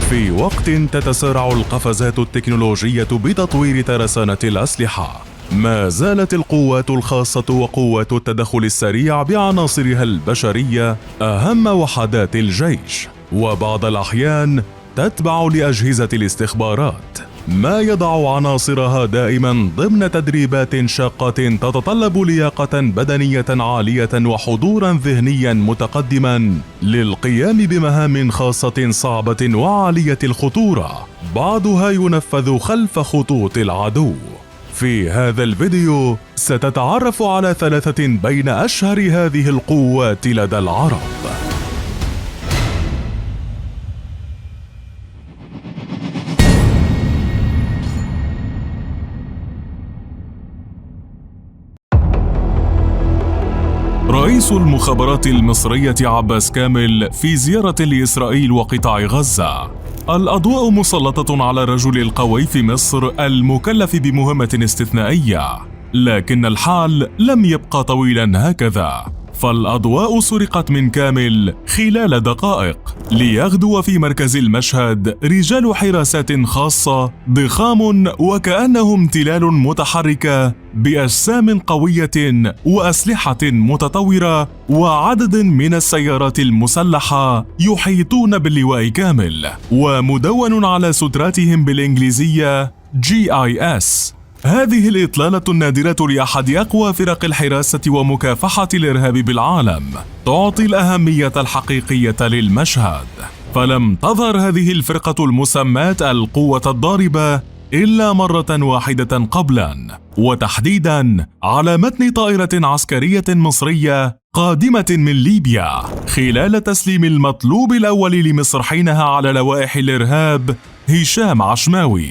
في وقت تتسارع القفزات التكنولوجية بتطوير ترسانة الأسلحة، ما زالت القوات الخاصة وقوات التدخل السريع بعناصرها البشرية أهم وحدات الجيش، وبعض الأحيان تتبع لأجهزة الاستخبارات، ما يضع عناصرها دائما ضمن تدريبات شاقة تتطلب لياقة بدنية عالية وحضورا ذهنيا متقدما للقيام بمهام خاصة صعبة وعالية الخطورة، بعضها ينفذ خلف خطوط العدو. في هذا الفيديو ستتعرف على 3 بين أشهر هذه القوات لدى العرب. رئيس المخابرات المصرية عباس كامل في زيارة لإسرائيل وقطاع غزة. الأضواء مسلطة على الرجل القوي في مصر المكلف بمهمة استثنائية، لكن الحال لم يبقى طويلا هكذا، فالأضواء سرقت من كامل خلال دقائق ليغدو في مركز المشهد رجال حراسات خاصة ضخام وكأنهم تلال متحركة بأجسام قوية وأسلحة متطورة وعدد من السيارات المسلحة يحيطون باللواء كامل ومدون على ستراتهم بالإنجليزية GIS. هذه الإطلالة النادرة لأحد أقوى فرق الحراسة ومكافحة الإرهاب بالعالم تعطي الأهمية الحقيقية للمشهد، فلم تظهر هذه الفرقة المسماة القوة الضاربة إلا مرة واحدة قبلا، وتحديدا على متن طائرة عسكرية مصرية قادمة من ليبيا خلال تسليم المطلوب الأول لمصر حينها على لوائح الإرهاب هشام عشماوي.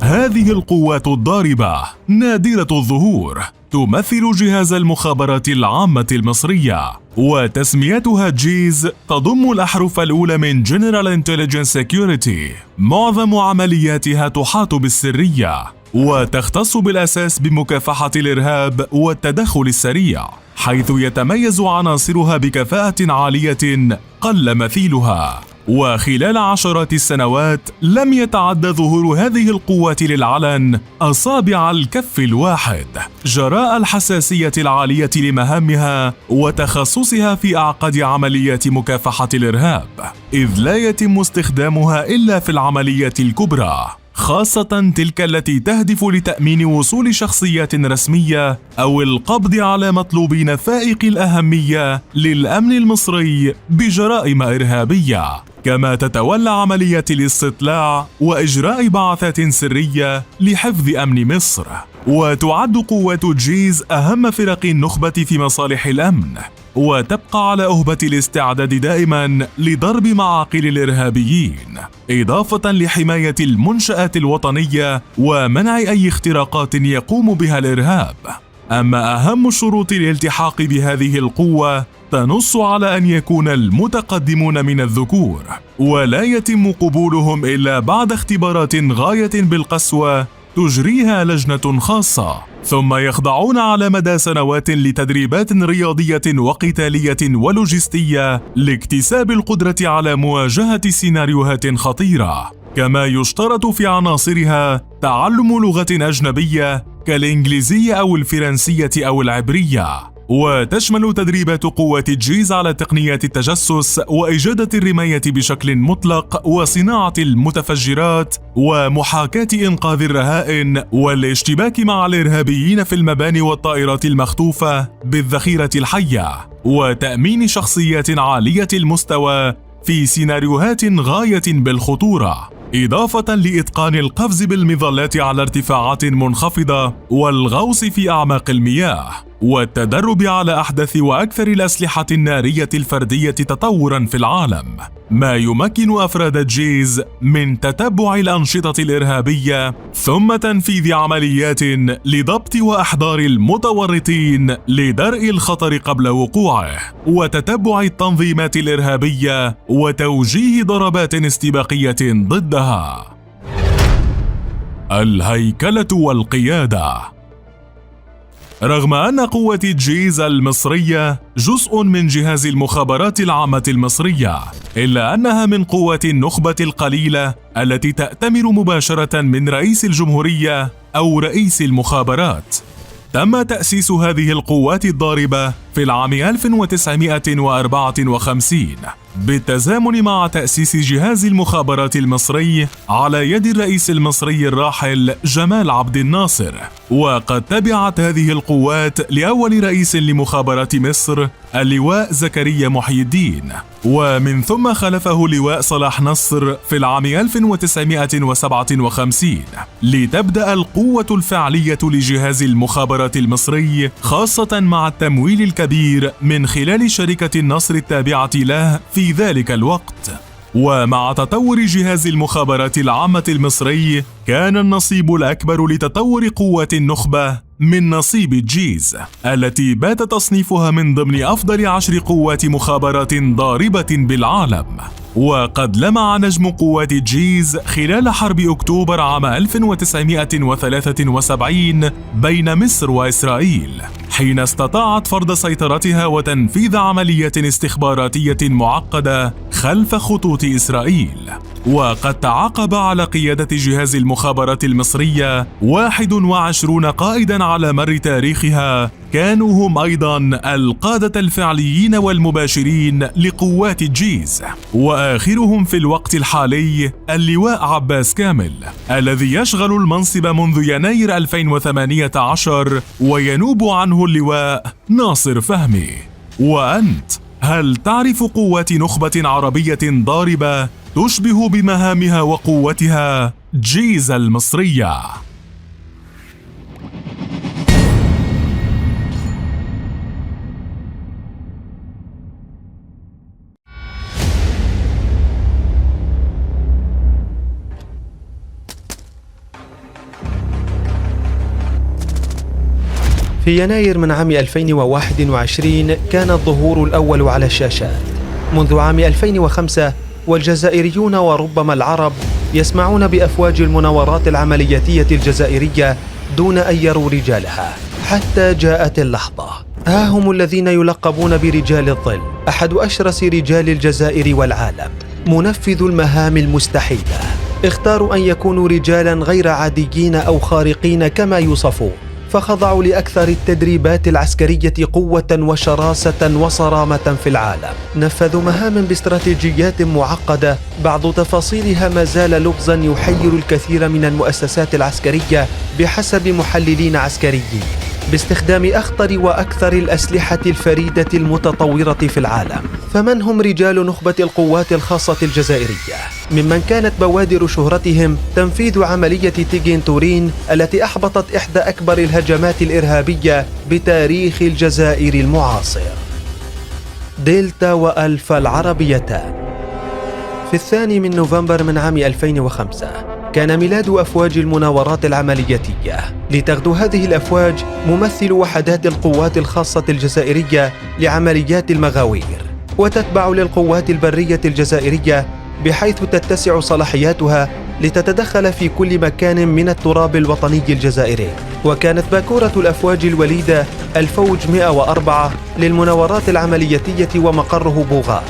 هذه القوات الضاربة نادرة الظهور تمثل جهاز المخابرات العامة المصرية، وتسميتها جيز تضم الأحرف الأولى من General Intelligence Security. معظم عملياتها تحاط بالسرية وتختص بالأساس بمكافحة الإرهاب والتدخل السريع، حيث يتميز عناصرها بكفاءة عالية قل مثيلها. وخلال عشرات السنوات لم يتعد ظهور هذه القوات للعلن أصابع الكف الواحد جراء الحساسية العالية لمهامها وتخصصها في أعقد عمليات مكافحة الإرهاب، إذ لا يتم استخدامها إلا في العمليات الكبرى، خاصة تلك التي تهدف لتأمين وصول شخصيات رسمية أو القبض على مطلوبين فائق الأهمية للأمن المصري بجرائم إرهابية، كما تتولى عمليات الاستطلاع وإجراء بعثات سرية لحفظ أمن مصر. وتعد قوات جيز أهم فرق النخبة في مصالح الأمن، وتبقى على أهبة الاستعداد دائما لضرب معاقل الإرهابيين، إضافة لحماية المنشآت الوطنية ومنع أي اختراقات يقوم بها الإرهاب. أما أهم شروط الالتحاق بهذه القوة تنص على أن يكون المتقدمون من الذكور، ولا يتم قبولهم إلا بعد اختبارات غاية بالقسوة تجريها لجنة خاصة، ثم يخضعون على مدى سنوات لتدريبات رياضية وقتالية ولوجستية لاكتساب القدرة على مواجهة سيناريوهات خطيرة. كما يشترط في عناصرها تعلم لغة أجنبية كالإنجليزية أو الفرنسية أو العبرية. وتشمل تدريبات قوات الجيز على تقنيات التجسس وإجادة الرماية بشكل مطلق وصناعة المتفجرات ومحاكاة إنقاذ الرهائن والاشتباك مع الإرهابيين في المباني والطائرات المخطوفة بالذخيرة الحية، وتأمين شخصيات عالية المستوى في سيناريوهات غاية بالخطورة، إضافة لإتقان القفز بالمظلات على ارتفاعات منخفضة والغوص في أعماق المياه، والتدرب على أحدث وأكثر الأسلحة النارية الفردية تطوراً في العالم، ما يمكن أفراد الجيز من تتبع الأنشطة الإرهابية ثم تنفيذ عمليات لضبط وإحضار المتورطين لدرء الخطر قبل وقوعه، وتتبع التنظيمات الإرهابية وتوجيه ضربات استباقية ضدها. الهيكلة والقيادة. رغم أن قوة جيز المصرية جزء من جهاز المخابرات العامة المصرية، إلا أنها من قوة النخبة القليلة التي تأتمر مباشرة من رئيس الجمهورية أو رئيس المخابرات. تم تأسيس هذه القوات الضاربة في العام 1954 بالتزامن مع تأسيس جهاز المخابرات المصري على يد الرئيس المصري الراحل جمال عبد الناصر. وقد تبعت هذه القوات لأول رئيس لمخابرات مصر اللواء زكريا محي الدين، ومن ثم خلفه اللواء صلاح نصر في العام 1957 لتبدأ القوة الفعلية لجهاز المخابرات المصري، خاصة مع التمويل الكبير من خلال شركة النصر التابعة له في ذلك الوقت. ومع تطور جهاز المخابرات العامة المصري كان النصيب الأكبر لتطور قوة النخبة من نصيب الجيز التي بات تصنيفها من ضمن أفضل 10 قوات مخابرات ضاربة بالعالم. وقد لمع نجم قوات الجيز خلال حرب أكتوبر عام 1973 بين مصر وإسرائيل، حين استطاعت فرض سيطرتها وتنفيذ عملية استخباراتية معقدة خلف خطوط إسرائيل. وقد تعاقب على قيادة جهاز المخابرات المصرية 21 قائدا على مر تاريخها، كانوا هم أيضا القادة الفعليين والمباشرين لقوات الجيز، وآخرهم في الوقت الحالي اللواء عباس كامل الذي يشغل المنصب منذ يناير 2018 وينوب عنه اللواء ناصر فهمي. وأنت هل تعرف قوات نخبة عربية ضاربة تشبه بمهامها وقوتها جيز المصرية؟ في يناير من عام 2021 كان الظهور الأول على الشاشات. منذ عام 2005 والجزائريون وربما العرب يسمعون بأفواج المناورات العملياتية الجزائرية دون أن يروا رجالها، حتى جاءت اللحظة. ها هم الذين يلقبون برجال الظل، أحد أشرس رجال الجزائر والعالم، منفذ المهام المستحيلة. اختاروا أن يكونوا رجالا غير عاديين أو خارقين كما يوصفون، فخضعوا لأكثر التدريبات العسكرية قوة وشراسة وصرامة في العالم. نفذوا مهام باستراتيجيات معقدة بعض تفاصيلها ما زال لغزا يحير الكثير من المؤسسات العسكرية بحسب محللين عسكريين، باستخدام أخطر وأكثر الأسلحة الفريدة المتطورة في العالم. فمن هم رجال نخبة القوات الخاصة الجزائرية؟ ممن كانت بوادر شهرتهم تنفيذ عملية تيجين تورين التي أحبطت إحدى أكبر الهجمات الإرهابية بتاريخ الجزائر المعاصر. دلتا وألفا العربيتان. في 2 نوفمبر من عام 2005 كان ميلاد أفواج المناورات العملياتية. لتغدو هذه الأفواج ممثل وحدات القوات الخاصة الجزائرية لعمليات المغاوير، وتتبع للقوات البرية الجزائرية، بحيث تتسع صلاحياتها لتتدخل في كل مكان من التراب الوطني الجزائري. وكانت باكورة الأفواج الوليدة الفوج 104 للمناورات العملياتية ومقره بوغار.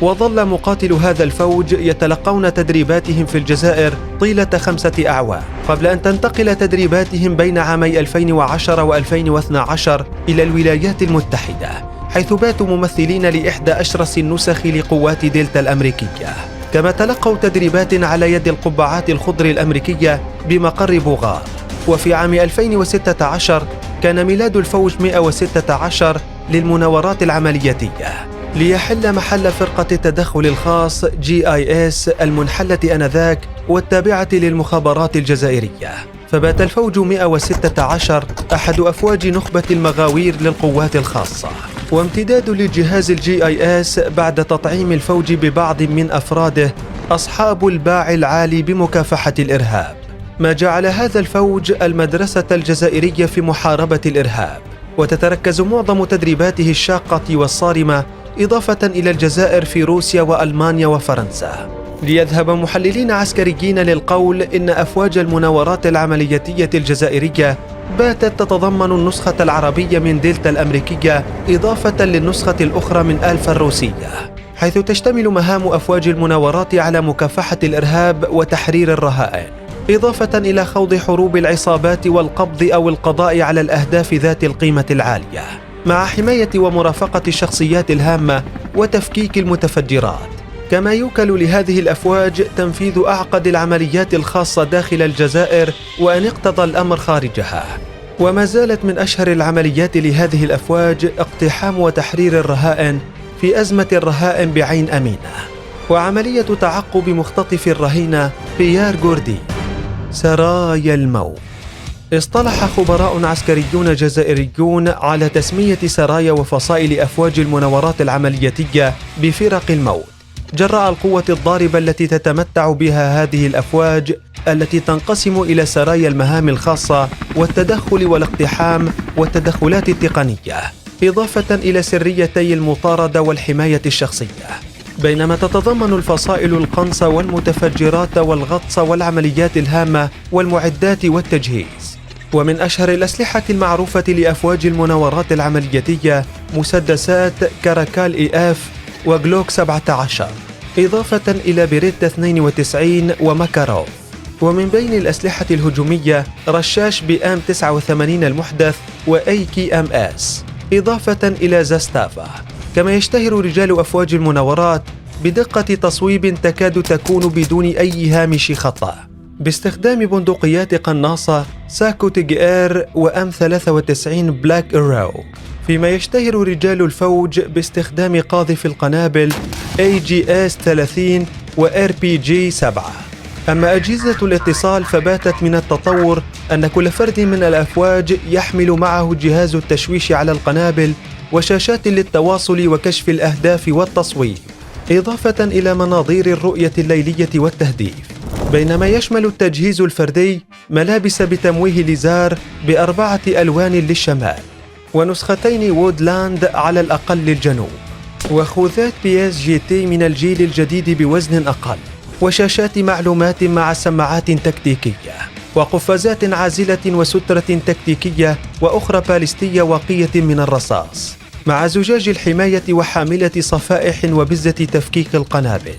وظل مقاتل هذا الفوج يتلقون تدريباتهم في الجزائر طيلة 5 أعوام، قبل أن تنتقل تدريباتهم بين عامي 2010 و2012 إلى الولايات المتحدة، حيث باتوا ممثلين لإحدى أشرس النسخ لقوات دلتا الأمريكية. كما تلقوا تدريبات على يد القبعات الخضر الأمريكية بمقر بوغار. وفي عام 2016 كان ميلاد الفوج 116 للمناورات العملياتية، ليحل محل فرقة التدخل الخاص GIS المنحلة آنذاك والتابعة للمخابرات الجزائرية. فبات الفوج 116 أحد أفواج نخبة المغاوير للقوات الخاصة، وامتداد لجهاز GIS بعد تطعيم الفوج ببعض من أفراده أصحاب الباع العالي بمكافحة الإرهاب، ما جعل هذا الفوج المدرسة الجزائرية في محاربة الإرهاب. وتتركز معظم تدريباته الشاقة والصارمة إضافة إلى الجزائر في روسيا وألمانيا وفرنسا. ليذهب محللين عسكريين للقول إن أفواج المناورات العملياتية الجزائرية باتت تتضمن النسخة العربية من دلتا الأمريكية إضافة للنسخة الأخرى من ألفا الروسية، حيث تشتمل مهام أفواج المناورات على مكافحة الإرهاب وتحرير الرهائن، إضافة إلى خوض حروب العصابات والقبض أو القضاء على الأهداف ذات القيمة العالية، مع حماية ومرافقة الشخصيات الهامة وتفكيك المتفجرات. كما يوكل لهذه الأفواج تنفيذ أعقد العمليات الخاصة داخل الجزائر وأن اقتضى الأمر خارجها. وما زالت من أشهر العمليات لهذه الأفواج اقتحام وتحرير الرهائن في أزمة الرهائن بعين أمينة، وعملية تعقب مختطف الرهينة بيار غوردي. سرايا الموت. اصطلح خبراء عسكريون جزائريون على تسمية سرايا وفصائل أفواج المناورات العملياتية بفرق الموت، جراء القوة الضاربة التي تتمتع بها هذه الأفواج، التي تنقسم إلى سرايا المهام الخاصة والتدخل والاقتحام والتدخلات التقنية، إضافة إلى سريتي المطاردة والحماية الشخصية، بينما تتضمن الفصائل القنص والمتفجرات والغطس والعمليات الهامة والمعدات والتجهيز. ومن أشهر الأسلحة المعروفة لأفواج المناورات العملياتية مسدسات كاراكال إي إف وغلوك 17، إضافة إلى بيريتا 92 وماكاروف. ومن بين الأسلحة الهجومية رشاش بآم 89 المحدث وأيكي أم أس، إضافة إلى زاستافا. كما يشتهر رجال أفواج المناورات بدقة تصويب تكاد تكون بدون أي هامش خطأ، باستخدام بندقيات قناصة ساكو تيجير وأم 93 بلاك إيرو، فيما يشتهر رجال الفوج باستخدام قاذف القنابل AGS 30 و RPG 7. أما أجهزة الاتصال فباتت من التطور أن كل فرد من الأفواج يحمل معه جهاز التشويش على القنابل وشاشات للتواصل وكشف الأهداف والتصويب، إضافة إلى مناظير الرؤية الليلية والتهديف، بينما يشمل التجهيز الفردي ملابس بتمويه ليزار ب4 ألوان للشمال، ونسختين وودلاند على الأقل للجنوب، وخوذات PSG من الجيل الجديد بوزن أقل، وشاشات معلومات مع سماعات تكتيكية، وقفازات عازلة وسترة تكتيكية وأخرى باليستية واقية من الرصاص، مع زجاج الحماية وحاملة صفائح وبزة تفكيك القنابل.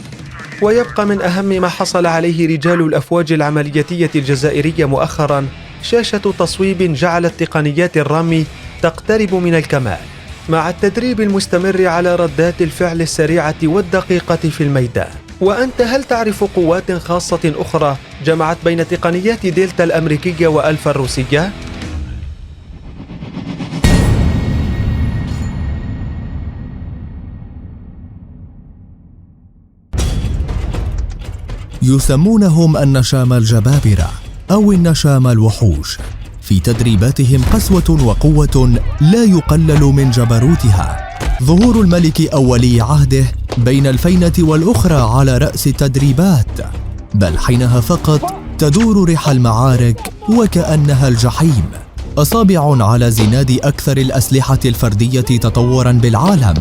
ويبقى من أهم ما حصل عليه رجال الأفواج العملياتية الجزائرية مؤخراً شاشة تصويب جعلت تقنيات الرمي تقترب من الكمال، مع التدريب المستمر على ردات الفعل السريعة والدقيقة في الميدان. وأنت هل تعرف قوات خاصة أخرى جمعت بين تقنيات دلتا الأمريكية وألفا الروسية؟ يسمونهم النشام الجبابرة أو النشام الوحوش. في تدريباتهم قسوة وقوة لا يقلل من جبروتها. ظهور الملك أو ولي عهده بين الفينة والأخرى على رأس التدريبات، بل حينها فقط تدور ريح المعارك وكأنها الجحيم. أصابع على زناد أكثر الأسلحة الفردية تطوراً بالعالم،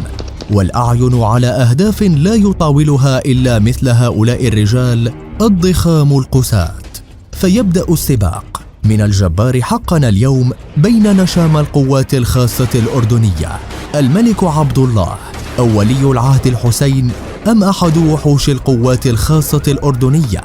والأعين على أهداف لا يطاولها إلا مثل هؤلاء الرجال الضخام القساة. فيبدأ السباق من الجبار حقاً اليوم بين نشام القوات الخاصة الأردنية الملك عبد الله أو ولي العهد الحسين، أم أحد وحوش القوات الخاصة الأردنية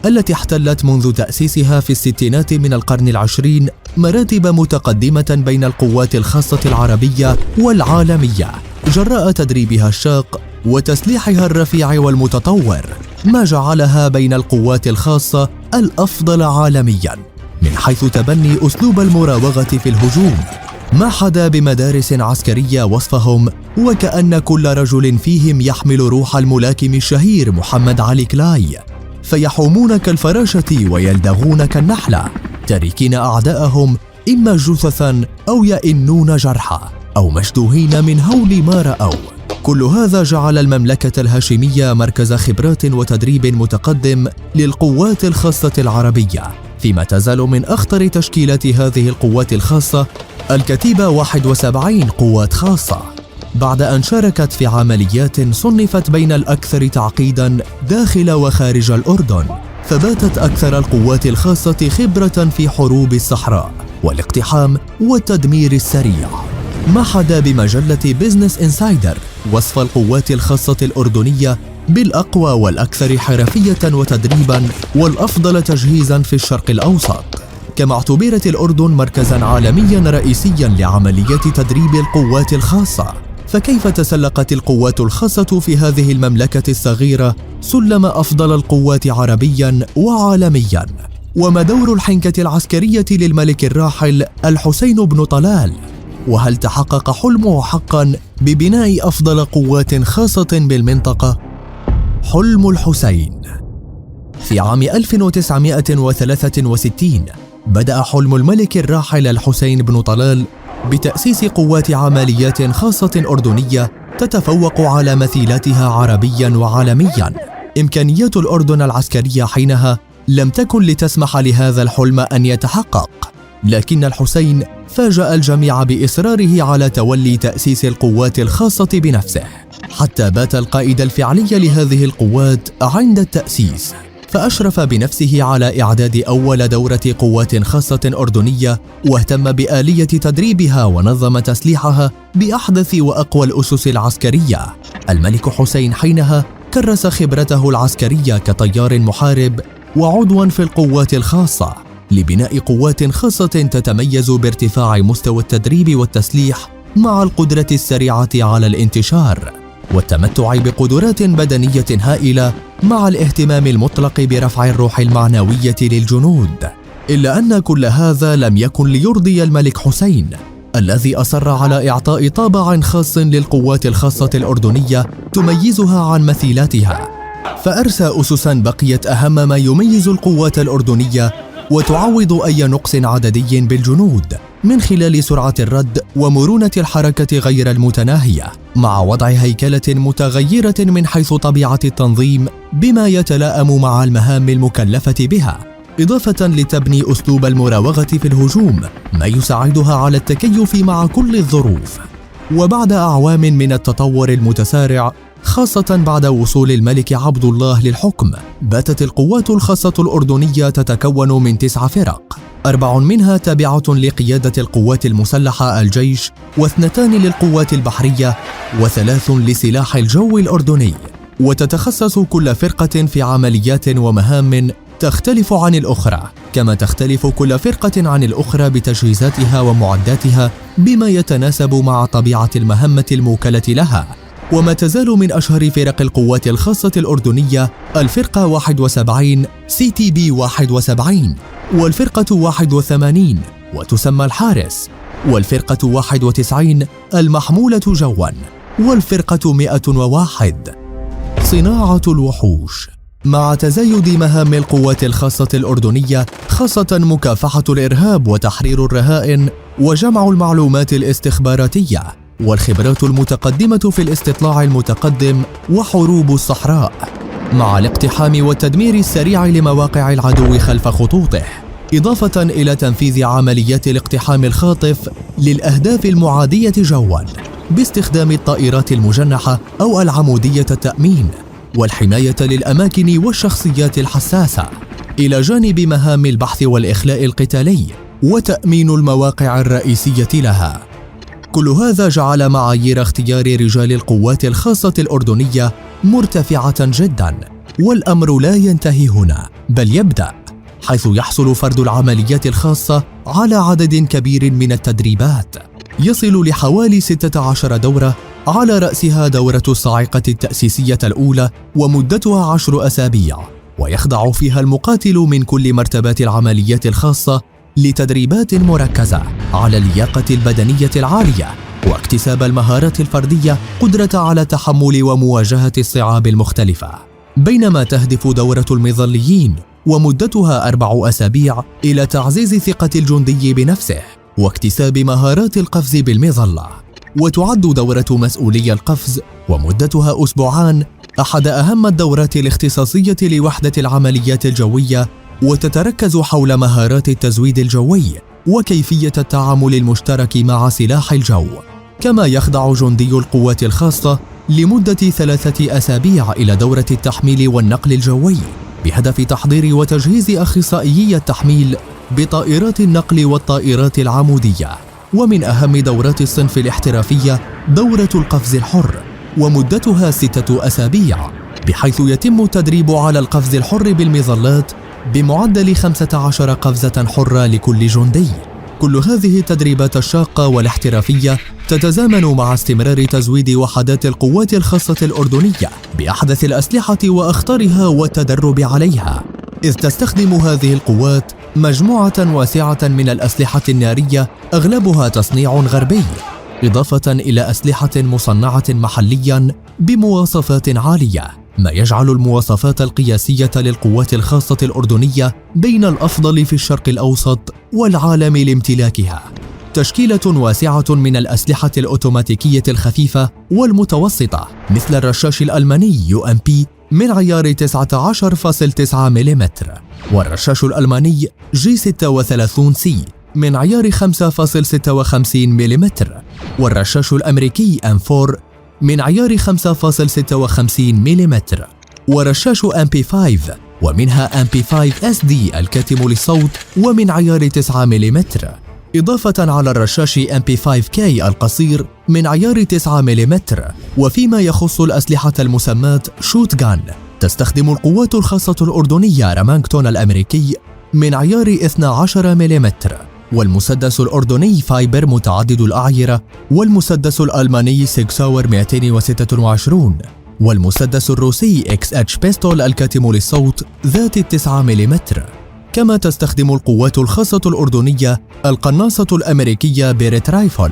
التي احتلت منذ تأسيسها في الستينات من القرن العشرين مراتب متقدمة بين القوات الخاصة العربية والعالمية، جراء تدريبها الشاق وتسليحها الرفيع والمتطور، ما جعلها بين القوات الخاصة الأفضل عالمياً من حيث تبني أسلوب المراوغة في الهجوم. ما حدا بمدارس عسكرية وصفهم وكأن كل رجل فيهم يحمل روح الملاكم الشهير محمد علي كلاي، فيحومون كالفراشة ويلدغون كالنحلة، تاركين أعداءهم إما جثثاً أو يئنون جرحى أو مشدوهين من هول ما رأوا. كل هذا جعل المملكة الهاشمية مركز خبرات وتدريب متقدم للقوات الخاصة العربية، فيما تزال من أخطر تشكيلات هذه القوات الخاصة الكتيبة 71 قوات خاصة، بعد أن شاركت في عمليات صنفت بين الأكثر تعقيداً داخل وخارج الأردن. فباتت أكثر القوات الخاصة خبرة في حروب الصحراء، والاقتحام والتدمير السريع. محد بمجلة بيزنس إنسايدر وصف القوات الخاصة الأردنية بالأقوى والأكثر حرفية وتدريباً والأفضل تجهيزاً في الشرق الأوسط. كما اعتبرت الأردن مركزاً عالمياً رئيسياً لعمليات تدريب القوات الخاصة. فكيف تسلقت القوات الخاصة في هذه المملكة الصغيرة سلم أفضل القوات عربياً وعالمياً؟ وما دور الحنكة العسكرية للملك الراحل الحسين بن طلال؟ وهل تحقق حلمه حقاً ببناء أفضل قوات خاصة بالمنطقة؟ حلم الحسين. في عام 1963 بدأ حلم الملك الراحل الحسين بن طلال بتأسيس قوات عمليات خاصة أردنية تتفوق على مثيلاتها عربياً وعالمياً. إمكانيات الأردن العسكرية حينها لم تكن لتسمح لهذا الحلم أن يتحقق، لكن الحسين فاجأ الجميع بإصراره على تولي تأسيس القوات الخاصة بنفسه، حتى بات القائد الفعلي لهذه القوات عند التأسيس، فأشرف بنفسه على إعداد أول دورة قوات خاصة أردنية، واهتم بآلية تدريبها ونظم تسليحها بأحدث وأقوى الأسس العسكرية. الملك حسين حينها كرس خبرته العسكرية كطيار محارب وعضواً في القوات الخاصة لبناء قوات خاصة تتميز بارتفاع مستوى التدريب والتسليح مع القدرة السريعة على الانتشار والتمتع بقدرات بدنية هائلة مع الاهتمام المطلق برفع الروح المعنوية للجنود. إلا أن كل هذا لم يكن ليرضي الملك حسين الذي أصر على إعطاء طابع خاص للقوات الخاصة الأردنية تميزها عن مثيلاتها، فأرسى أسساً بقيت أهم ما يميز القوات الأردنية وتعوض أي نقص عددي بالجنود من خلال سرعة الرد ومرونة الحركة غير المتناهية، مع وضع هيكلة متغيرة من حيث طبيعة التنظيم بما يتلائم مع المهام المكلفة بها، إضافة لتبني أسلوب المراوغة في الهجوم ما يساعدها على التكيف مع كل الظروف. وبعد أعوام من التطور المتسارع، خاصة بعد وصول الملك عبد الله للحكم، باتت القوات الخاصة الأردنية تتكون من 9 فرق، 4 منها تابعة لقيادة القوات المسلحة الجيش، و2 للقوات البحرية، و3 لسلاح الجو الأردني. وتتخصص كل فرقة في عمليات ومهام تختلف عن الأخرى، كما تختلف كل فرقة عن الأخرى بتجهيزاتها ومعداتها بما يتناسب مع طبيعة المهمة الموكلة لها. وما تزال من أشهر فرق القوات الخاصة الأردنية الفرقة 71 CTB 71، والفرقة 81 وتسمى الحارس، والفرقة 91 المحمولة جواً، والفرقة 101 صناعة الوحوش. مع تزايد مهام القوات الخاصة الأردنية، خاصة مكافحة الإرهاب وتحرير الرهائن وجمع المعلومات الاستخباراتية والخبرات المتقدمة في الاستطلاع المتقدم وحروب الصحراء، مع الاقتحام والتدمير السريع لمواقع العدو خلف خطوطه، إضافة إلى تنفيذ عمليات الاقتحام الخاطف للأهداف المعادية جواً باستخدام الطائرات المجنحة أو العمودية التأمين والحماية للأماكن والشخصيات الحساسة، إلى جانب مهام البحث والإخلاء القتالي وتأمين المواقع الرئيسية لها. كل هذا جعل معايير اختيار رجال القوات الخاصة الأردنية مرتفعة جداً، والأمر لا ينتهي هنا بل يبدأ، حيث يحصل فرد العمليات الخاصة على عدد كبير من التدريبات يصل لحوالي 16 دورة، على رأسها دورة الصاعقة التأسيسية الأولى ومدتها 10 أسابيع، ويخضع فيها المقاتل من كل مرتبات العمليات الخاصة لتدريبات مركزة على اللياقة البدنية العالية واكتساب المهارات الفردية، قدرة على تحمل ومواجهة الصعاب المختلفة. بينما تهدف دورة المظليين ومدتها 4 أسابيع إلى تعزيز ثقة الجندي بنفسه واكتساب مهارات القفز بالمظلة. وتعد دورة مسؤولي القفز ومدتها 2 أسبوع أحد أهم الدورات الاختصاصية لوحدة العمليات الجوية، وتتركز حول مهارات التزويد الجوي وكيفية التعامل المشترك مع سلاح الجو. كما يخضع جندي القوات الخاصة لمدة 3 أسابيع إلى دورة التحميل والنقل الجوي بهدف تحضير وتجهيز أخصائيي التحميل بطائرات النقل والطائرات العمودية. ومن أهم دورات الصنف الاحترافية دورة القفز الحر، ومدتها 6 أسابيع، بحيث يتم التدريب على القفز الحر بالمظلات بمعدل 15 قفزة حرة لكل جندي. كل هذه التدريبات الشاقة والاحترافية تتزامن مع استمرار تزويد وحدات القوات الخاصة الأردنية بأحدث الأسلحة وأخطرها والتدرب عليها، إذ تستخدم هذه القوات مجموعة واسعة من الأسلحة النارية أغلبها تصنيع غربي، إضافة إلى أسلحة مصنعة محلياً بمواصفات عالية، ما يجعل المواصفات القياسية للقوات الخاصة الأردنية بين الأفضل في الشرق الأوسط والعالم لامتلاكها. تشكيلة واسعة من الأسلحة الأوتوماتيكية الخفيفة والمتوسطة، مثل الرشاش الألماني UMP من عيار 19.9 ملم، والرشاش الألماني G36C من عيار 5.56 ملم، والرشاش الأمريكي M4 من عيار 5.56 ملم، ورشاش MP5 ومنها MP5SD الكاتم للصوت ومن عيار 9 ملم، إضافة على الرشاش MP5K القصير من عيار 9 ملم. وفيما يخص الأسلحة المسماة شوتغان، تستخدم القوات الخاصة الأردنية رامانغتون الأمريكي من عيار 12 ملم، والمسدس الأردني فايبر متعدد الأعيرة، والمسدس الألماني سيغساور 226، والمسدس الروسي XH بيستول الكاتم للصوت ذات 9 ملم. كما تستخدم القوات الخاصة الأردنية القناصة الأمريكية بيريت رايفل،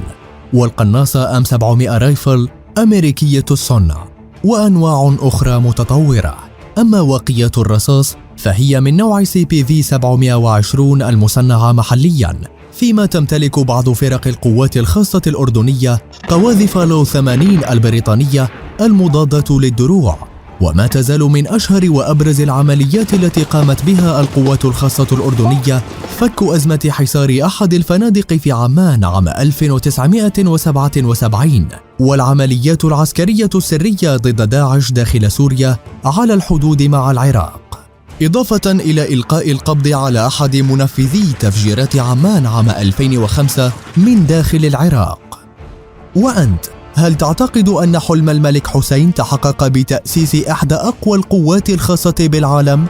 والقناصة M700 رايفل أمريكية الصنع، وأنواع أخرى متطورة. أما واقيات الرصاص فهي من نوع CPV 720 المصنعة محلياً، فيما تمتلك بعض فرق القوات الخاصة الأردنية قواذف لو 80 البريطانية المضادة للدروع. وما تزال من أشهر وأبرز العمليات التي قامت بها القوات الخاصة الأردنية فك أزمة حصار أحد الفنادق في عمان عام 1977، والعمليات العسكرية السرية ضد داعش داخل سوريا على الحدود مع العراق، إضافة إلى إلقاء القبض على أحد منفذي تفجيرات عمان عام 2005 من داخل العراق. وأنت، هل تعتقد أن حلم الملك حسين تحقق بتأسيس إحدى أقوى القوات الخاصة بالعالم؟